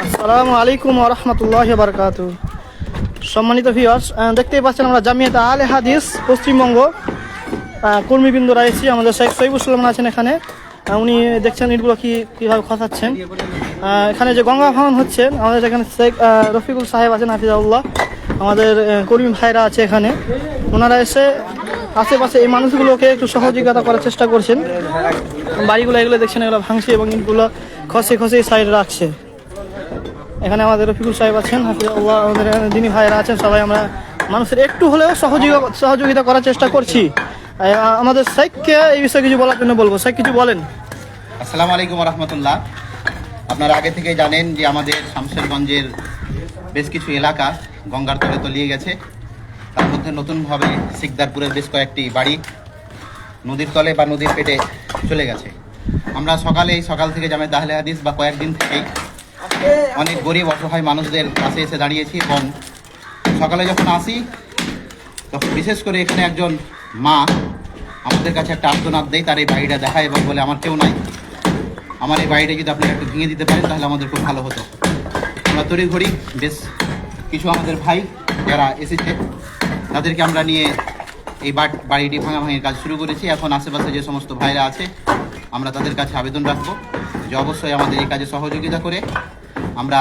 আসসালামু আলাইকুম ওয়া রাহমাতুল্লাহি ওয়া বারাকাতুহু। সম্মানিত ভিউয়ার্স, দেখতেই পাচ্ছেন আমরা জামিয়াত আলে হাদিস পশ্চিমবঙ্গ কর্মীবৃন্দরা এসেছি। আমাদের শেখ সহিবুল ইসলাম আছেন এখানে। উনি দেখছেন ইটগুলো কীভাবে খসাচ্ছেন। এখানে যে গঙ্গা ভাঙন হচ্ছে, আমাদের এখানে শেখ রফিকুল সাহেব আছেন হাফিজাউল্লাহ, আমাদের কর্মী ভাইরা আছে এখানে। ওনারা এসে আশেপাশে এই মানুষগুলোকে একটু সহযোগিতা করার চেষ্টা করছেন। বাড়িগুলো এগুলো দেখছেন, এগুলো ভাঙছে এবং ইটগুলো খসে খসে সাইড রাখছে। এখানে আমাদের রফিকুল সাহেব আছেন, হাফিজাউল্লাহ, আমাদের দিনী ভাইরা আছেন। সবাই আমরা মানুষের একটু হলেও সহযোগিতা করার চেষ্টা করছি। আমাদের শেখকে এই বিষয়ে কিছু বলার জন্য বলবো। শেখ কিছু বলেন। আসসালামু আলাইকুম রহমতুল্লাহ। আপনারা আগে থেকেই জানেন যে আমাদের শামশেরগঞ্জের বেশ কিছু এলাকা গঙ্গার তলে তলিয়ে গেছে। তার মধ্যে নতুনভাবে সিকদারপুরের বেশ কয়েকটি বাড়ি নদীর তলে বা নদীর পেটে চলে গেছে। আমরা সকাল থেকে জামিয়াত আহলে হাদিস বা কয়েকদিন থেকেই অনেক গরিব অসহায় মানুষদের কাছে এসে দাঁড়িয়েছি এবং সকালে যখন আসি তখন বিশেষ করে এখানে একজন মা আমাদের কাছে একটা আর্তনাদ দেয়, তার এই বাড়িটা দেখায় এবং বলে আমার কেউ নাই, আমার এই বাড়িটা যদি আপনারা একটু ভেঙে দিতে পারেন তাহলে আমাদের খুব ভালো হতো। আমরা তড়িঘড়ি বেশ কিছু আমাদের ভাই যারা এসেছে তাদেরকে আমরা নিয়ে এই বাড়িটি ভাঙাভাঙির কাজ শুরু করেছি। এখন আশেপাশে যে সমস্ত ভাইরা আছে আমরা তাদের কাছে আবেদন রাখবো যে অবশ্যই আমাদের এই কাজে সহযোগিতা করে আমরা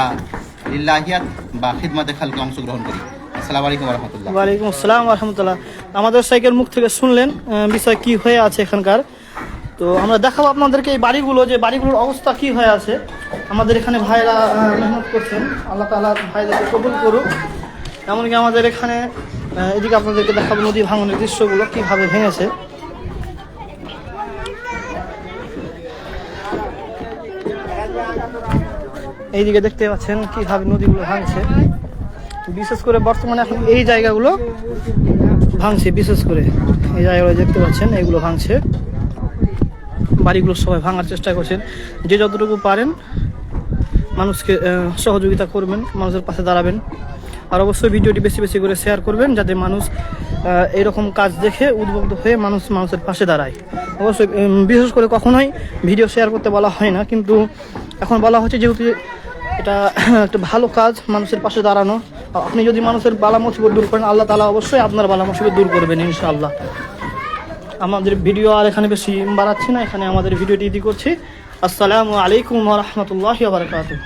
লিল্লাহিয়াত বা খিদমাতে খালকে অংশগ্রহণ করি। আসসালামু আলাইকুম রহমতুল্লাহ। ওয়ালাইকুম আসসালাম রহমতুল্লাহ। আমাদের সাইকেল মুখ থেকে শুনলেন বিষয় কি হয়ে আছে এখানকার। তো আমরা দেখাবো আপনাদেরকে এই বাড়িগুলো, যে বাড়িগুলোর অবস্থা কি হয়ে আছে। আমাদের এখানে ভাইরা মেহনত করছেন, আল্লাহ তাআলা ভাইদেরকে কবুল করুক। এমনকি আমাদের এখানে এদিকে আপনাদেরকে দেখাবো নদী ভাঙনের দৃশ্যগুলো কীভাবে ভেঙেছে। এইদিকে দেখতে পাচ্ছেন কীভাবে নদীগুলো ভাঙছে। বিশেষ করে বর্তমানে এখন এই জায়গাগুলো ভাঙছে, বিশেষ করে এই জায়গাগুলো দেখতে পাচ্ছেন এইগুলো ভাঙছে। বাড়িগুলো সবাই ভাঙার চেষ্টা করছেন। যে যতটুকু পারেন মানুষকে সহযোগিতা করবেন, মানুষের পাশে দাঁড়াবেন। আর অবশ্যই ভিডিওটি বেশি বেশি করে শেয়ার করবেন যাতে মানুষ এরকম কাজ দেখে উদ্বুদ্ধ হয়ে মানুষের পাশে দাঁড়ায়। অবশ্যই বিশেষ করে কখনোই ভিডিও শেয়ার করতে বলা হয় না, কিন্তু এখন বলা হচ্ছে যেহেতু এটা একটা ভালো কাজ, মানুষের পাশে দাঁড়ানো। আপনি যদি মানুষের বালা মুসিবত দূর করেন, আল্লাহ তাআলা অবশ্যই আপনার বালা মুসিবত দূর করবেন ইনশাআল্লাহ। আমাদের ভিডিও আর এখানে বেশি বাড়াচ্ছি না, এখানে আমাদের ভিডিওটি করছি। আসসালামু আলাইকুম ওয়া রাহমাতুল্লাহি ওয়া বারাকাতুহু।